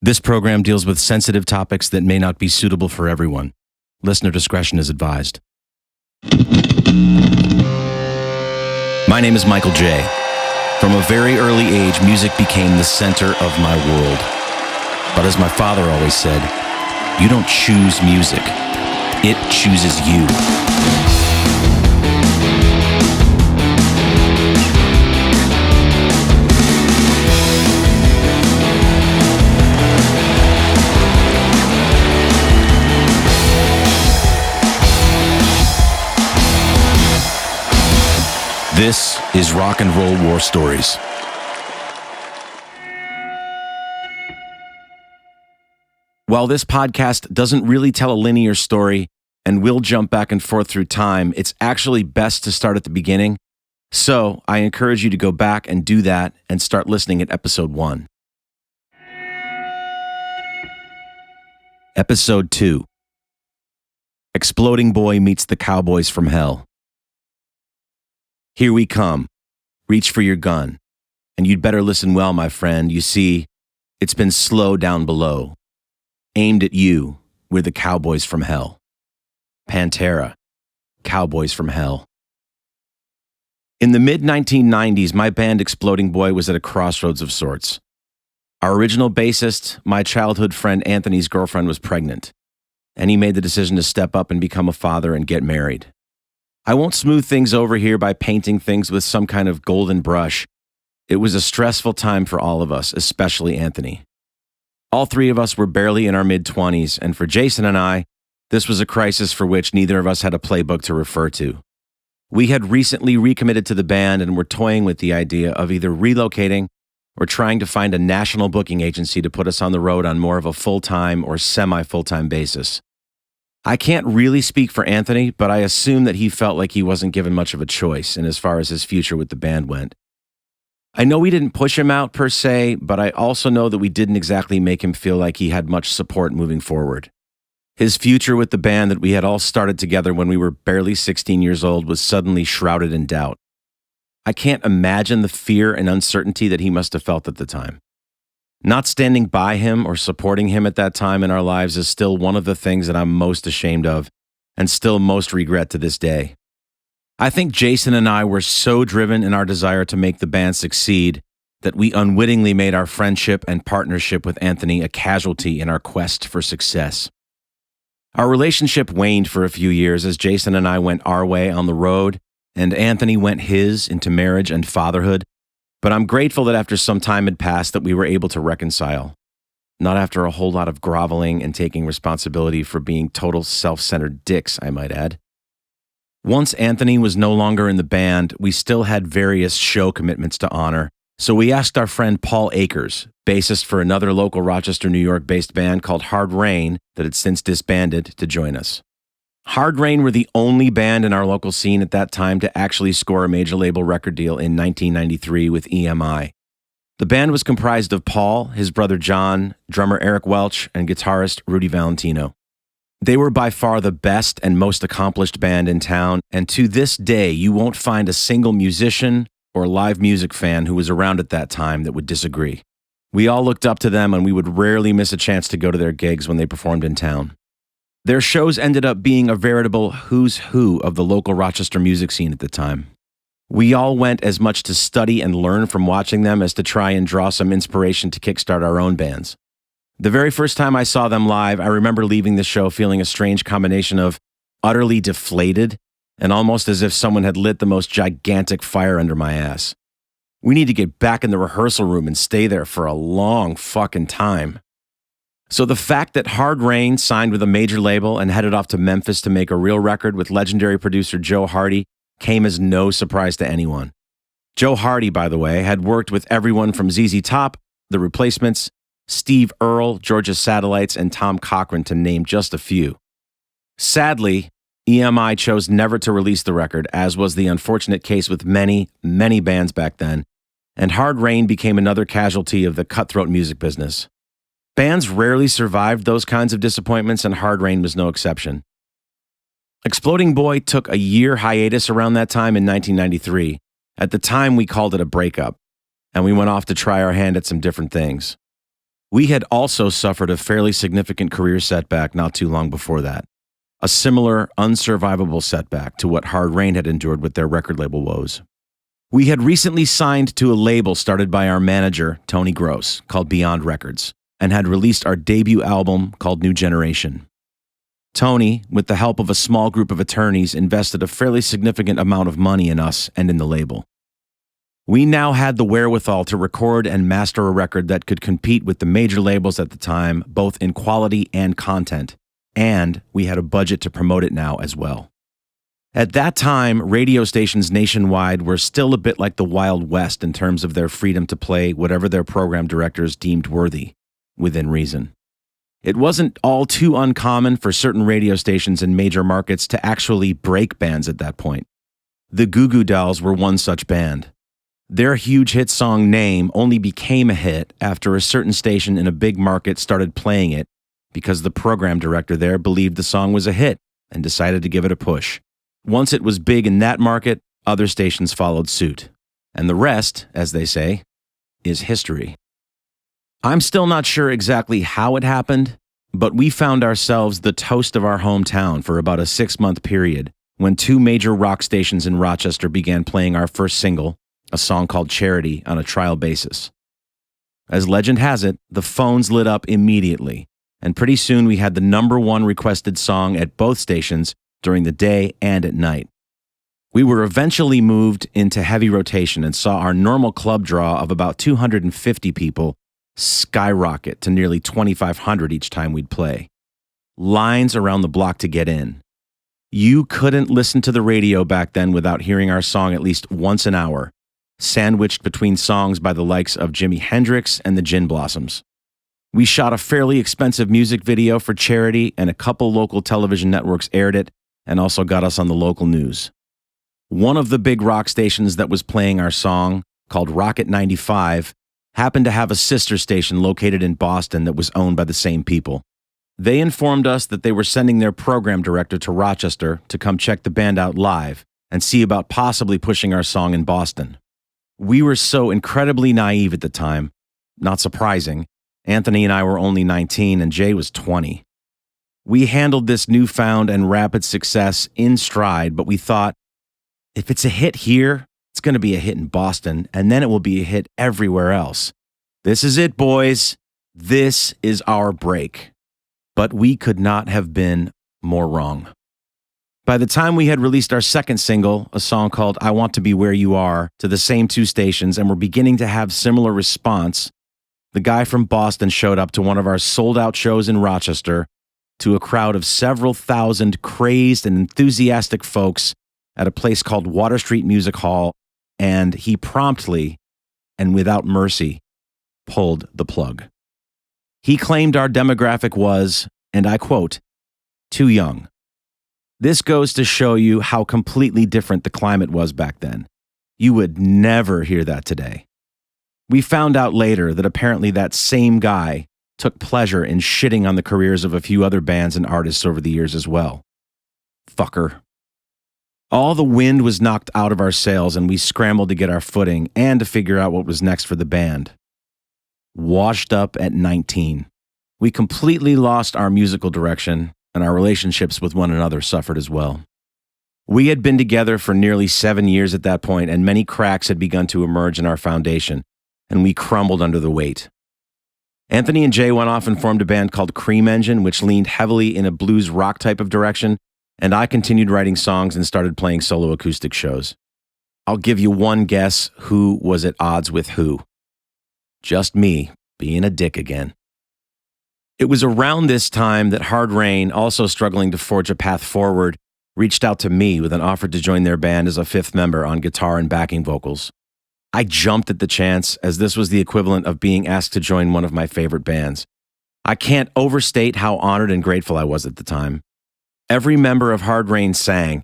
This program deals with sensitive topics that may not be suitable for everyone. Listener discretion is advised. My name is Michael J. From a very early age, music became the center of my world. But as my father always said, you don't choose music, it chooses you. This is Rock and Roll War Stories. While this podcast doesn't really tell a linear story and will jump back and forth through time, it's actually best to start at the beginning. So I encourage you to go back and do that and start listening at episode 1. Episode 2. Exploding Boy meets the Cowboys from Hell. Here we come. Reach for your gun. And you'd better listen well, my friend. You see, it's been slow down below. Aimed at you, we're the Cowboys from Hell. Pantera, Cowboys from Hell. In the mid-1990s, my band Exploding Boy was at a crossroads of sorts. Our original bassist, my childhood friend Anthony's girlfriend, was pregnant, and he made the decision to step up and become a father and get married. I won't smooth things over here by painting things with some kind of golden brush. It was a stressful time for all of us, especially Anthony. All three of us were barely in our mid-20s, and for Jason and I, this was a crisis for which neither of us had a playbook to refer to. We had recently recommitted to the band and were toying with the idea of either relocating or trying to find a national booking agency to put us on the road on more of a full-time or semi-full-time basis. I can't really speak for Anthony, but I assume that he felt like he wasn't given much of a choice in as far as his future with the band went. I know we didn't push him out per se, but I also know that we didn't exactly make him feel like he had much support moving forward. His future with the band that we had all started together when we were barely 16 years old was suddenly shrouded in doubt. I can't imagine the fear and uncertainty that he must have felt at the time. Not standing by him or supporting him at that time in our lives is still one of the things that I'm most ashamed of and still most regret to this day. I think Jason and I were so driven in our desire to make the band succeed that we unwittingly made our friendship and partnership with Anthony a casualty in our quest for success. Our relationship waned for a few years as Jason and I went our way on the road and Anthony went his into marriage and fatherhood. But I'm grateful that after some time had passed that we were able to reconcile. Not after a whole lot of groveling and taking responsibility for being total self-centered dicks, I might add. Once Anthony was no longer in the band, we still had various show commitments to honor, so we asked our friend Paul Akers, bassist for another local Rochester, New York-based band called Hard Rain that had since disbanded, to join us. Hard Rain were the only band in our local scene at that time to actually score a major label record deal in 1993 with EMI. The band was comprised of Paul, his brother John, drummer Eric Welch, and guitarist Rudy Valentino. They were by far the best and most accomplished band in town, and to this day you won't find a single musician or live music fan who was around at that time that would disagree. We all looked up to them and we would rarely miss a chance to go to their gigs when they performed in town. Their shows ended up being a veritable who's who of the local Rochester music scene at the time. We all went as much to study and learn from watching them as to try and draw some inspiration to kickstart our own bands. The very first time I saw them live, I remember leaving the show feeling a strange combination of utterly deflated and almost as if someone had lit the most gigantic fire under my ass. We need to get back in the rehearsal room and stay there for a long fucking time. So the fact that Hard Rain signed with a major label and headed off to Memphis to make a real record with legendary producer Joe Hardy came as no surprise to anyone. Joe Hardy, by the way, had worked with everyone from ZZ Top, The Replacements, Steve Earle, Georgia Satellites, and Tom Cochrane, to name just a few. Sadly, EMI chose never to release the record, as was the unfortunate case with many, many bands back then, and Hard Rain became another casualty of the cutthroat music business. Bands rarely survived those kinds of disappointments, and Hard Rain was no exception. Exploding Boy took a year hiatus around that time in 1993. At the time, we called it a breakup, and we went off to try our hand at some different things. We had also suffered a fairly significant career setback not too long before that. A similar, unsurvivable setback to what Hard Rain had endured with their record label woes. We had recently signed to a label started by our manager, Tony Gross, called Beyond Records, and had released our debut album called New Generation. Tony, with the help of a small group of attorneys, invested a fairly significant amount of money in us and in the label. We now had the wherewithal to record and master a record that could compete with the major labels at the time, both in quality and content, and we had a budget to promote it now as well. At that time, radio stations nationwide were still a bit like the Wild West in terms of their freedom to play whatever their program directors deemed worthy, within reason. It wasn't all too uncommon for certain radio stations in major markets to actually break bands at that point. The Goo Goo Dolls were one such band. Their huge hit song Name only became a hit after a certain station in a big market started playing it because the program director there believed the song was a hit and decided to give it a push. Once it was big in that market, other stations followed suit. And the rest, as they say, is history. I'm still not sure exactly how it happened, but we found ourselves the toast of our hometown for about a 6-month period when 2 major rock stations in Rochester began playing our first single, a song called Charity, on a trial basis. As legend has it, the phones lit up immediately, and pretty soon we had the #1 requested song at both stations during the day and at night. We were eventually moved into heavy rotation and saw our normal club draw of about 250 people skyrocket to nearly 2,500 each time we'd play. Lines around the block to get in. You couldn't listen to the radio back then without hearing our song at least once an hour, sandwiched between songs by the likes of Jimi Hendrix and the Gin Blossoms. We shot a fairly expensive music video for Charity, and a couple local television networks aired it and also got us on the local news. One of the big rock stations that was playing our song, called Rocket 95, happened to have a sister station located in Boston that was owned by the same people. They informed us that they were sending their program director to Rochester to come check the band out live and see about possibly pushing our song in Boston. We were so incredibly naive at the time. Not surprising. Anthony and I were only 19 and Jay was 20. We handled this newfound and rapid success in stride, but we thought, if it's a hit here, it's going to be a hit in Boston, and then it will be a hit everywhere else. This is it, boys. This is our break. But we could not have been more wrong. By the time we had released our second single, a song called I Want to Be Where You Are, to the same 2 stations and were beginning to have similar response, the guy from Boston showed up to one of our sold-out shows in Rochester to a crowd of several thousand crazed and enthusiastic folks at a place called Water Street Music Hall, and he promptly, and without mercy, pulled the plug. He claimed our demographic was, and I quote, too young. This goes to show you how completely different the climate was back then. You would never hear that today. We found out later that apparently that same guy took pleasure in shitting on the careers of a few other bands and artists over the years as well. Fucker. All the wind was knocked out of our sails and we scrambled to get our footing and to figure out what was next for the band. Washed up at 19. We completely lost our musical direction, and our relationships with one another suffered as well. We had been together for nearly 7 years at that point, and many cracks had begun to emerge in our foundation, and we crumbled under the weight. Anthony and Jay went off and formed a band called Cream Engine, which leaned heavily in a blues rock type of direction, and I continued writing songs and started playing solo acoustic shows. I'll give you one guess who was at odds with who. Just me, being a dick again. It was around this time that Hard Rain, also struggling to forge a path forward, reached out to me with an offer to join their band as a 5th member on guitar and backing vocals. I jumped at the chance, as this was the equivalent of being asked to join one of my favorite bands. I can't overstate how honored and grateful I was at the time. Every member of Hard Rain sang,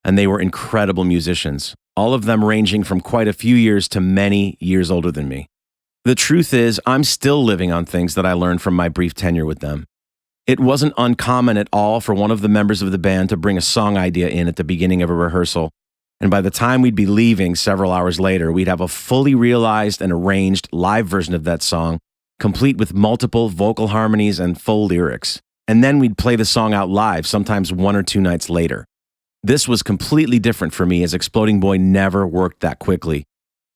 and they were incredible musicians, all of them ranging from quite a few years to many years older than me. The truth is, I'm still living on things that I learned from my brief tenure with them. It wasn't uncommon at all for one of the members of the band to bring a song idea in at the beginning of a rehearsal, and by the time we'd be leaving several hours later, we'd have a fully realized and arranged live version of that song complete with multiple vocal harmonies and full lyrics. And then we'd play the song out live, sometimes 1 or 2 nights later. This was completely different for me, as Exploding Boy never worked that quickly.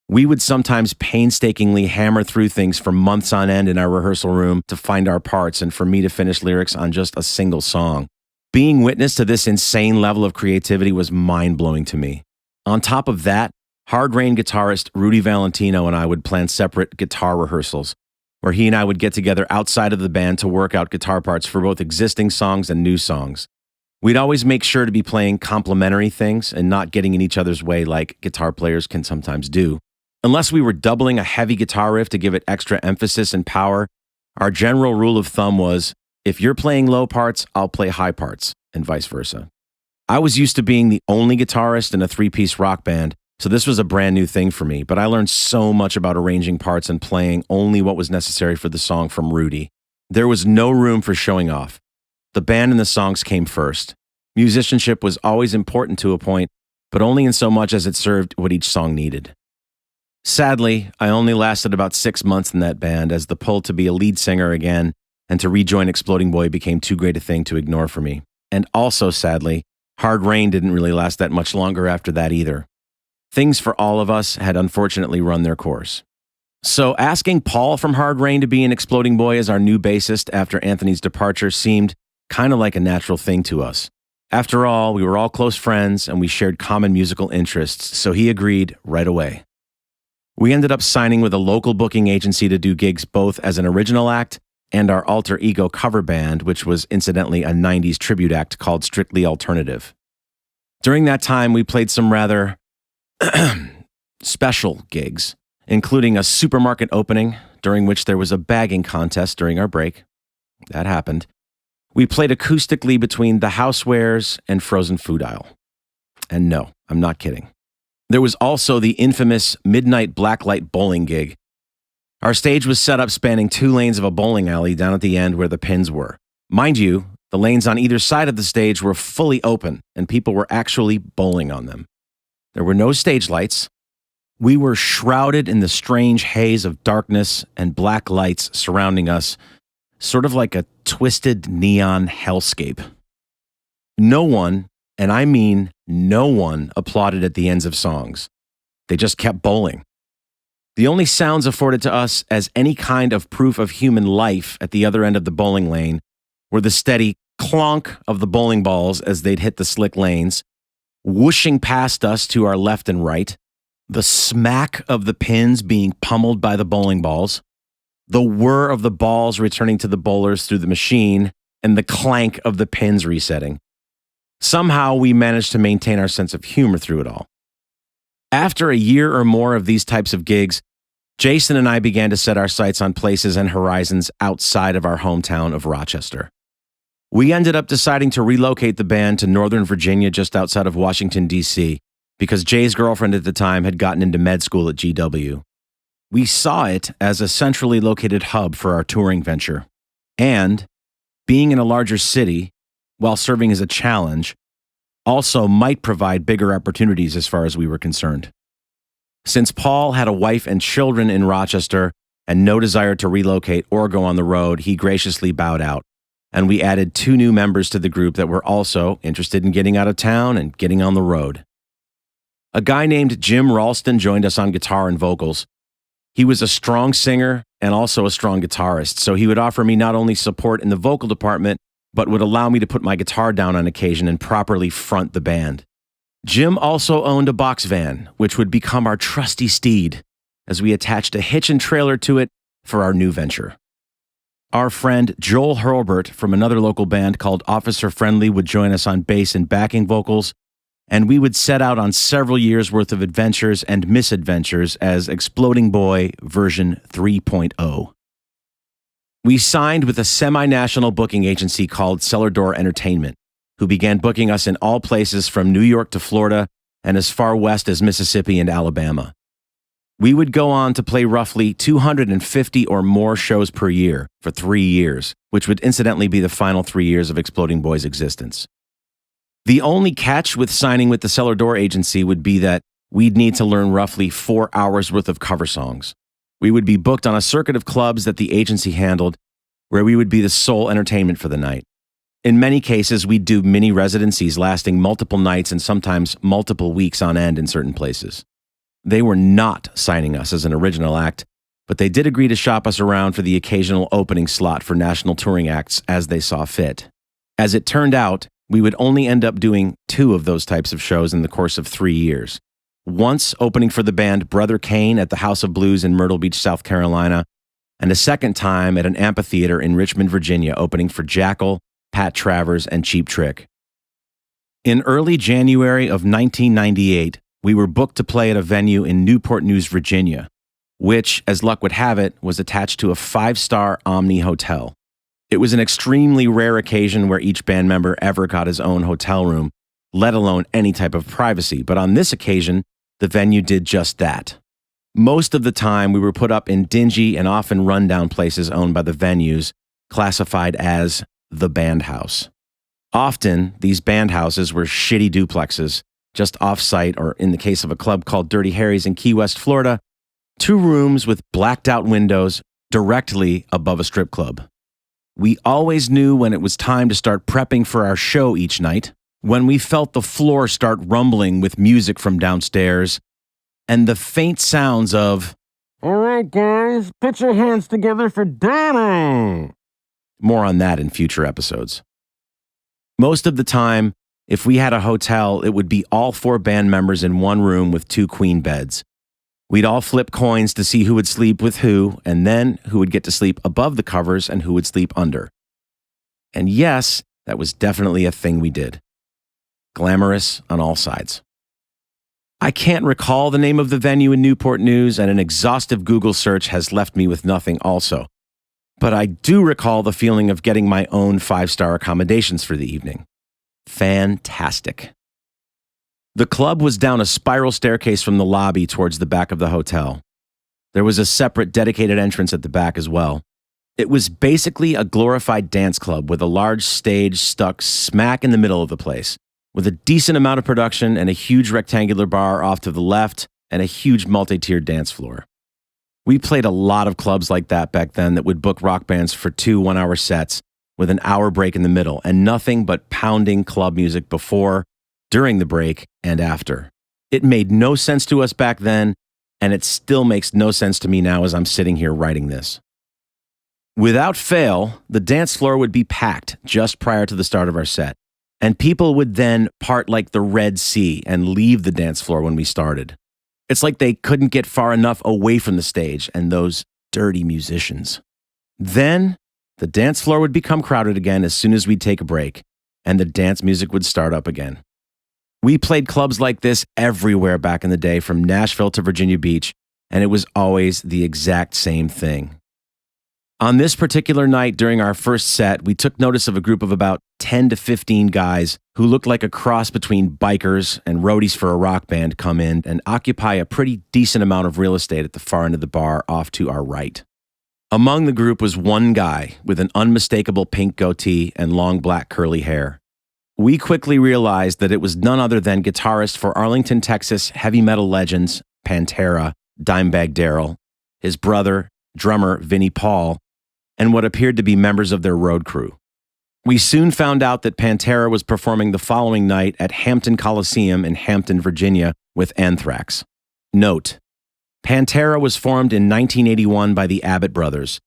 We would sometimes painstakingly hammer through things for months on end in our rehearsal room to find our parts and for me to finish lyrics on just a single song. Being witness to this insane level of creativity was mind-blowing to me. On top of that, Hard Rain guitarist Rudy Valentino and I would plan separate guitar rehearsals, where he and I would get together outside of the band to work out guitar parts for both existing songs and new songs. We'd always make sure to be playing complementary things and not getting in each other's way like guitar players can sometimes do. Unless we were doubling a heavy guitar riff to give it extra emphasis and power, our general rule of thumb was, if you're playing low parts, I'll play high parts, and vice versa. I was used to being the only guitarist in a 3-piece rock band, so this was a brand new thing for me, but I learned so much about arranging parts and playing only what was necessary for the song from Rudy. There was no room for showing off. The band and the songs came first. Musicianship was always important to a point, but only in so much as it served what each song needed. Sadly, I only lasted about 6 months in that band, as the pull to be a lead singer again and to rejoin Exploding Boy became too great a thing to ignore for me. And also, sadly, Hard Rain didn't really last that much longer after that either. Things for all of us had unfortunately run their course. So asking Paul from Hard Rain to be in Exploding Boy as our new bassist after Anthony's departure seemed kind of like a natural thing to us. After all, we were all close friends and we shared common musical interests, so he agreed right away. We ended up signing with a local booking agency to do gigs both as an original act and our alter ego cover band, which was incidentally a 90s tribute act called Strictly Alternative. During that time, we played some rather special gigs, including a supermarket opening, during which there was a bagging contest during our break. That happened. We played acoustically between the housewares and frozen food aisle. And no, I'm not kidding. There was also the infamous midnight blacklight bowling gig. Our stage was set up spanning 2 lanes of a bowling alley down at the end where the pins were. Mind you, the lanes on either side of the stage were fully open, and people were actually bowling on them. There were no stage lights. We were shrouded in the strange haze of darkness and black lights surrounding us, sort of like a twisted neon hellscape. No one, and I mean no one, applauded at the ends of songs. They just kept bowling. The only sounds afforded to us as any kind of proof of human life at the other end of the bowling lane were the steady clonk of the bowling balls as they'd hit the slick lanes, whooshing past us to our left and right, the smack of the pins being pummeled by the bowling balls, the whir of the balls returning to the bowlers through the machine, and the clank of the pins resetting. Somehow we managed to maintain our sense of humor through it all. After a year or more of these types of gigs, Jason and I began to set our sights on places and horizons outside of our hometown of Rochester. We ended up deciding to relocate the band to Northern Virginia, just outside of Washington, D.C., because Jay's girlfriend at the time had gotten into med school at GW. We saw it as a centrally located hub for our touring venture. And, being in a larger city, while serving as a challenge, also might provide bigger opportunities as far as we were concerned. Since Paul had a wife and children in Rochester and no desire to relocate or go on the road, he graciously bowed out, and we added 2 new members to the group that were also interested in getting out of town and getting on the road. A guy named Jim Ralston joined us on guitar and vocals. He was a strong singer and also a strong guitarist, so he would offer me not only support in the vocal department, but would allow me to put my guitar down on occasion and properly front the band. Jim also owned a box van, which would become our trusty steed, as we attached a hitch and trailer to it for our new venture. Our friend Joel Hurlbert from another local band called Officer Friendly would join us on bass and backing vocals, and we would set out on several years' worth of adventures and misadventures as Exploding Boy version 3.0. We signed with a semi-national booking agency called Cellar Door Entertainment, who began booking us in all places from New York to Florida and as far west as Mississippi and Alabama. We would go on to play roughly 250 or more shows per year for 3 years, which would incidentally be the final 3 years of Exploding Boy's existence. The only catch with signing with the Cellar Door agency would be that we'd need to learn roughly 4 hours worth of cover songs. We would be booked on a circuit of clubs that the agency handled, where we would be the sole entertainment for the night. In many cases, we'd do mini residencies lasting multiple nights and sometimes multiple weeks on end in certain places. They were not signing us as an original act, but they did agree to shop us around for the occasional opening slot for national touring acts as they saw fit. As it turned out, we would only end up doing 2 of those types of shows in the course of 3 years. Once opening for the band Brother Kane at the House of Blues in Myrtle Beach, South Carolina, and a second time at an amphitheater in Richmond, Virginia, opening for Jackal, Pat Travers, and Cheap Trick. In early January of 1998, we were booked to play at a venue in Newport News, Virginia, which, as luck would have it, was attached to a 5-star Omni hotel. It was an extremely rare occasion where each band member ever got his own hotel room, let alone any type of privacy, but on this occasion, the venue did just that. Most of the time, we were put up in dingy and often rundown places owned by the venues, classified as the band house. Often, these band houses were shitty duplexes, just off-site, or in the case of a club called Dirty Harry's in Key West, Florida, 2 rooms with blacked-out windows directly above a strip club. We always knew when it was time to start prepping for our show each night, when we felt the floor start rumbling with music from downstairs, and the faint sounds of, "All right, guys, put your hands together for Danny." More on that in future episodes. Most of the time, if we had a hotel, it would be all 4 band members in one room with 2 queen beds. We'd all flip coins to see who would sleep with who, and then who would get to sleep above the covers and who would sleep under. And yes, that was definitely a thing we did. Glamorous on all sides. I can't recall the name of the venue in Newport News, and an exhaustive Google search has left me with nothing also. But I do recall the feeling of getting my own 5-star accommodations for the evening. Fantastic. The club was down a spiral staircase from the lobby towards the back of the hotel. There was a separate dedicated entrance at the back as well. It was basically a glorified dance club with a large stage stuck smack in the middle of the place, with a decent amount of production and a huge rectangular bar off to the left and a huge multi-tiered dance floor. We played a lot of clubs like that back then that would book rock bands for 2 one-hour sets with an hour break in the middle and nothing but pounding club music before, during the break, and after. It made no sense to us back then, and it still makes no sense to me now as I'm sitting here writing this. Without fail, the dance floor would be packed just prior to the start of our set, and people would then part like the Red Sea and leave the dance floor when we started. It's like they couldn't get far enough away from the stage and those dirty musicians. Then, the dance floor would become crowded again as soon as we'd take a break, and the dance music would start up again. We played clubs like this everywhere back in the day, from Nashville to Virginia Beach, and it was always the exact same thing. On this particular night during our first set, we took notice of a group of about 10 to 15 guys who looked like a cross between bikers and roadies for a rock band come in and occupy a pretty decent amount of real estate at the far end of the bar off to our right. Among the group was one guy with an unmistakable pink goatee and long black curly hair. We quickly realized that it was none other than guitarist for Arlington, Texas heavy metal legends Pantera, Dimebag Darrell, his brother, drummer Vinnie Paul, and what appeared to be members of their road crew. We soon found out that Pantera was performing the following night at Hampton Coliseum in Hampton, Virginia, with Anthrax. Note: Pantera was formed in 1981 by the Abbott brothers,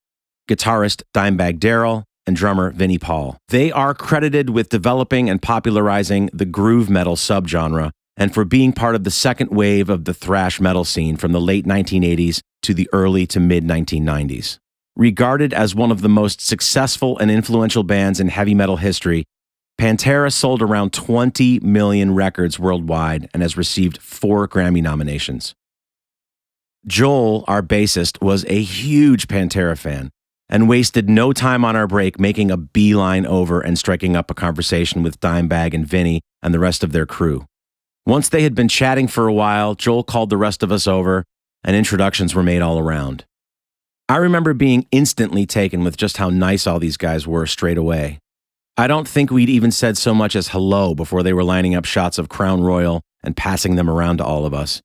guitarist Dimebag Darrell, and drummer Vinnie Paul. They are credited with developing and popularizing the groove metal subgenre and for being part of the second wave of the thrash metal scene from the late 1980s to the early to mid-1990s. Regarded as one of the most successful and influential bands in heavy metal history, Pantera sold around 20 million records worldwide and has received 4 Grammy nominations. Joel, our bassist, was a huge Pantera fan and wasted no time on our break making a beeline over and striking up a conversation with Dimebag and Vinnie and the rest of their crew. Once they had been chatting for a while, Joel called the rest of us over and introductions were made all around. I remember being instantly taken with just how nice all these guys were straight away. I don't think we'd even said so much as hello before they were lining up shots of Crown Royal and passing them around to all of us.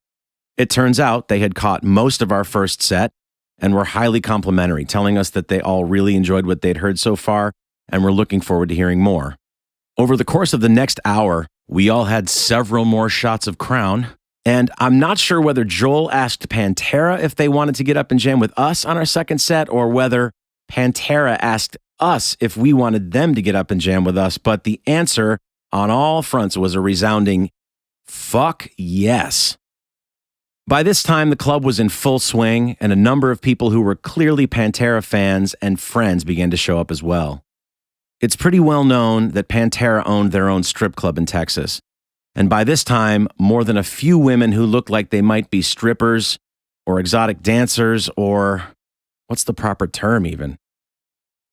It turns out they had caught most of our first set and were highly complimentary, telling us that they all really enjoyed what they'd heard so far and were looking forward to hearing more. Over the course of the next hour, we all had several more shots of Crown, and I'm not sure whether Joel asked Pantera if they wanted to get up and jam with us on our second set, or whether Pantera asked us if we wanted them to get up and jam with us, but the answer on all fronts was a resounding fuck yes. By this time, the club was in full swing, and a number of people who were clearly Pantera fans and friends began to show up as well. It's pretty well known that Pantera owned their own strip club in Texas, and by this time, more than a few women who looked like they might be strippers or exotic dancers or what's the proper term even?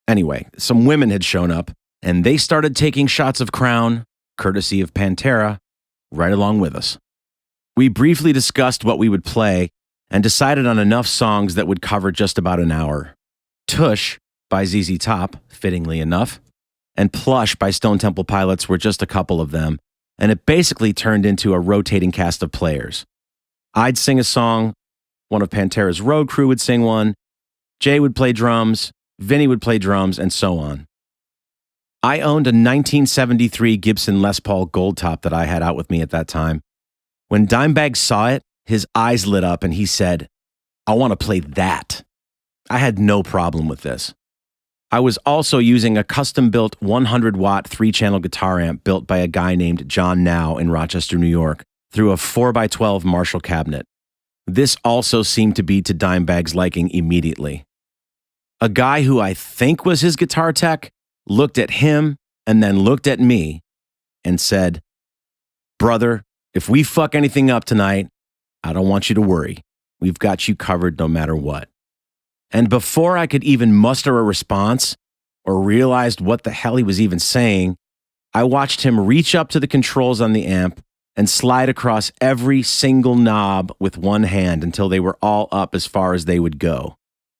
Anyway, some women had shown up, and they started taking shots of Crown, courtesy of Pantera, right along with us. We briefly discussed what we would play and decided on enough songs that would cover just about an hour. Tush by ZZ Top, fittingly enough, and Plush by Stone Temple Pilots were just a couple of them, and it basically turned into a rotating cast of players. I'd sing a song, one of Pantera's road crew would sing one, Jay would play drums, Vinnie would play drums, and so on. I owned a 1973 Gibson Les Paul Gold Top that I had out with me at that time. When Dimebag saw it, his eyes lit up and he said, "I want to play that." I had no problem with this. I was also using a custom-built 100-watt 3-channel guitar amp built by a guy named John Now in Rochester, New York, through a 4x12 Marshall cabinet. This also seemed to be to Dimebag's liking immediately. A guy who I think was his guitar tech looked at him and then looked at me and said, "Brother, if we fuck anything up tonight, I don't want you to worry. We've got you covered no matter what." And before I could even muster a response or realized what the hell he was even saying, I watched him reach up to the controls on the amp and slide across every single knob with one hand until they were all up as far as they would go.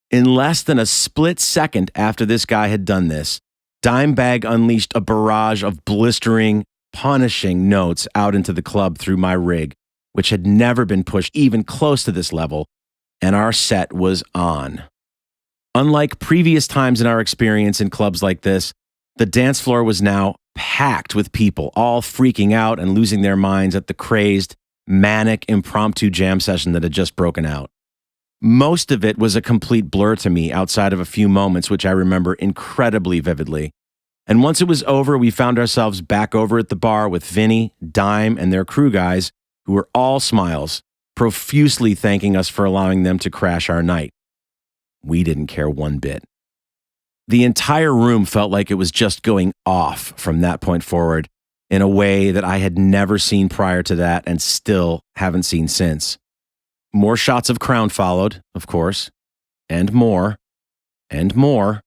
In less than a split second after this guy had done this, Dimebag unleashed a barrage of blistering, punishing notes out into the club through my rig, which had never been pushed even close to this level, and our set was on. Unlike previous times in our experience in clubs like this, the dance floor was now packed with people, all freaking out and losing their minds at the crazed, manic, impromptu jam session that had just broken out. Most of it was a complete blur to me outside of a few moments, which I remember incredibly vividly. And once it was over, we found ourselves back over at the bar with Vinnie, Dime, and their crew guys, who were all smiles, profusely thanking us for allowing them to crash our night. We didn't care one bit. The entire room felt like it was just going off from that point forward in a way that I had never seen prior to that and still haven't seen since. More shots of Crown followed, of course, and more, and more.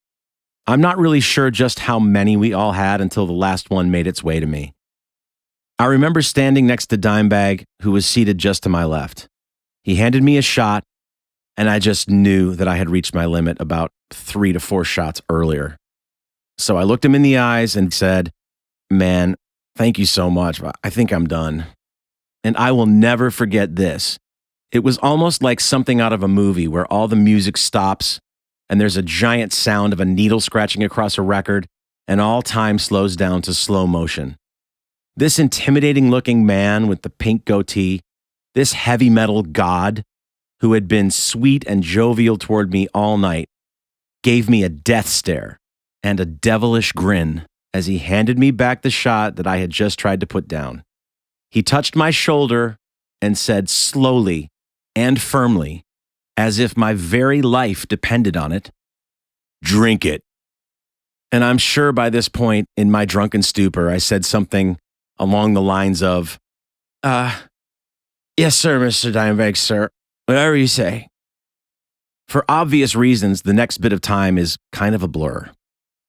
I'm not really sure just how many we all had until the last one made its way to me. I remember standing next to Dimebag, who was seated just to my left. He handed me a shot, and I just knew that I had reached my limit about 3 to 4 shots earlier. So I looked him in the eyes and said, "Man, thank you so much, but I think I'm done." And I will never forget this. It was almost like something out of a movie where all the music stops and there's a giant sound of a needle scratching across a record and all time slows down to slow motion. This intimidating looking man with the pink goatee, this heavy metal god who had been sweet and jovial toward me all night, gave me a death stare and a devilish grin as he handed me back the shot that I had just tried to put down. He touched my shoulder and said slowly and firmly, as if my very life depended on it, "Drink it." And I'm sure by this point, in my drunken stupor, I said something along the lines of, "Yes, sir, Mr. Dimebag, sir. Whatever you say." For obvious reasons, the next bit of time is kind of a blur.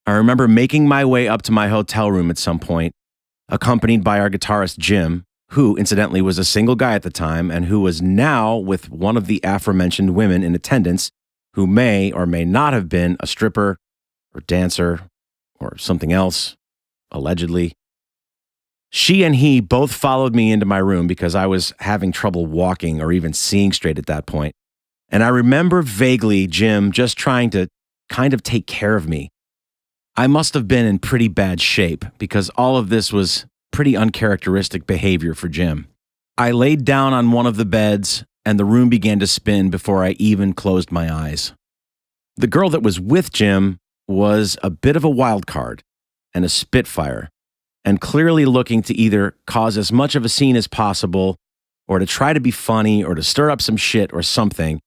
I remember making my way up to my hotel room at some point, accompanied by our guitarist Jim, who incidentally was a single guy at the time and who was now with one of the aforementioned women in attendance, who may or may not have been a stripper or dancer or something else, allegedly. She and he both followed me into my room because I was having trouble walking or even seeing straight at that point. And I remember vaguely Jim just trying to kind of take care of me. I must have been in pretty bad shape because all of this was pretty uncharacteristic behavior for Jim. I laid down on one of the beds and the room began to spin before I even closed my eyes. The girl that was with Jim was a bit of a wild card and a spitfire, and clearly looking to either cause as much of a scene as possible or to try to be funny or to stir up some shit or something,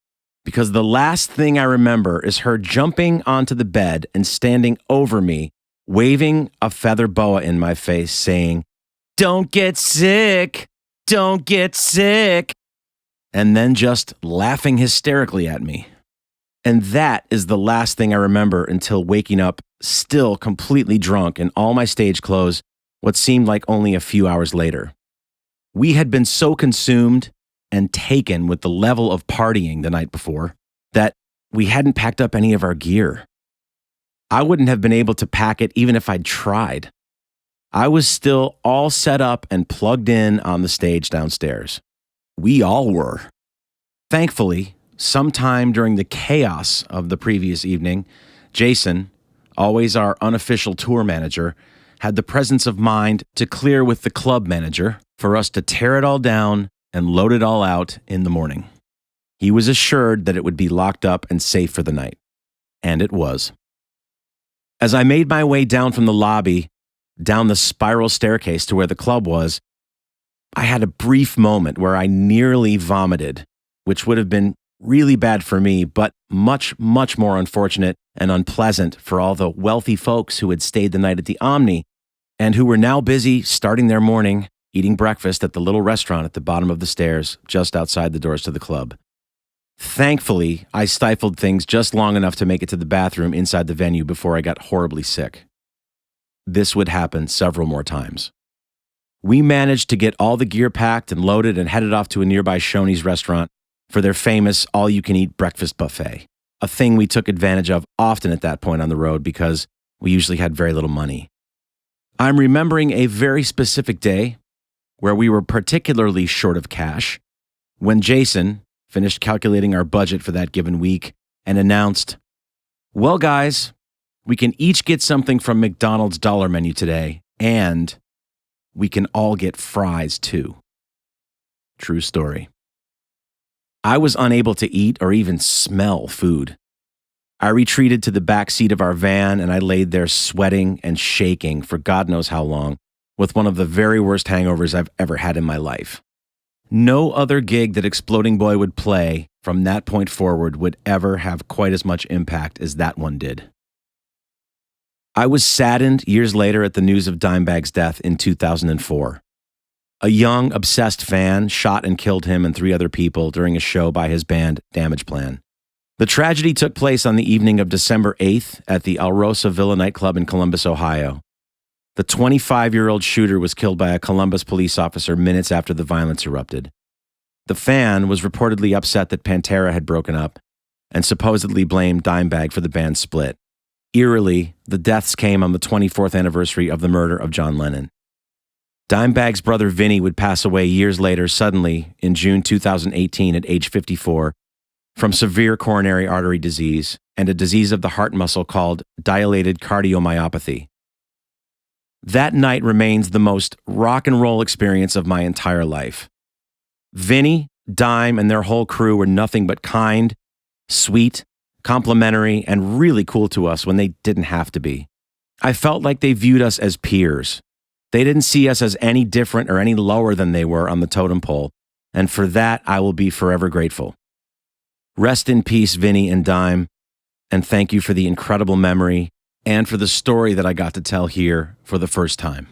because the last thing I remember is her jumping onto the bed and standing over me, waving a feather boa in my face, saying, "Don't get sick, don't get sick," and then just laughing hysterically at me. And that is the last thing I remember until waking up, still completely drunk in all my stage clothes, what seemed like only a few hours later. We had been so consumed and taken with the level of partying the night before that we hadn't packed up any of our gear. I wouldn't have been able to pack it even if I'd tried. I was still all set up and plugged in on the stage downstairs. We all were. Thankfully, sometime during the chaos of the previous evening, Jason, always our unofficial tour manager, had the presence of mind to clear with the club manager for us to tear it all down and load it all out in the morning. He was assured that it would be locked up and safe for the night. And it was. As I made my way down from the lobby, down the spiral staircase to where the club was, I had a brief moment where I nearly vomited, which would have been really bad for me, but much, much more unfortunate and unpleasant for all the wealthy folks who had stayed the night at the Omni and who were now busy starting their morning eating breakfast at the little restaurant at the bottom of the stairs just outside the doors to the club. Thankfully, I stifled things just long enough to make it to the bathroom inside the venue before I got horribly sick. This would happen several more times. We managed to get all the gear packed and loaded and headed off to a nearby Shoney's restaurant for their famous all-you-can-eat breakfast buffet, a thing we took advantage of often at that point on the road because we usually had very little money. I'm remembering a very specific day where we were particularly short of cash when Jason finished calculating our budget for that given week and announced, "Well, guys, we can each get something from McDonald's dollar menu today, and we can all get fries too." True story. I was unable to eat or even smell food. I retreated to the back seat of our van and I laid there sweating and shaking for God knows how long, with one of the very worst hangovers I've ever had in my life. No other gig that Exploding Boy would play from that point forward would ever have quite as much impact as that one did. I was saddened years later at the news of Dimebag's death in 2004. A young, obsessed fan shot and killed him and 3 other people during a show by his band, Damage Plan. The tragedy took place on the evening of December 8th at the Alrosa Villa nightclub in Columbus, Ohio. The 25-year-old shooter was killed by a Columbus police officer minutes after the violence erupted. The fan was reportedly upset that Pantera had broken up and supposedly blamed Dimebag for the band's split. Eerily, the deaths came on the 24th anniversary of the murder of John Lennon. Dimebag's brother Vinnie would pass away years later suddenly in June 2018 at age 54 from severe coronary artery disease and a disease of the heart muscle called dilated cardiomyopathy. That night remains the most rock and roll experience of my entire life. Vinnie, Dime, and their whole crew were nothing but kind, sweet, complimentary, and really cool to us when they didn't have to be. I felt like they viewed us as peers. They didn't see us as any different or any lower than they were on the totem pole, and for that I will be forever grateful. Rest in peace, Vinnie and Dime, and thank you for the incredible memory and for the story that I got to tell here for the first time.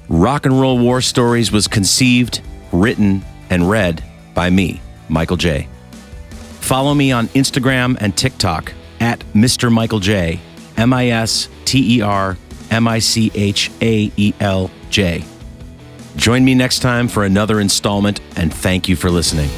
Rock and Roll War Stories was conceived, written, and read by me, Michael J. Follow me on Instagram and TikTok at Mr. Michael J, MisterMichaelJ. Join me next time for another installment, and thank you for listening.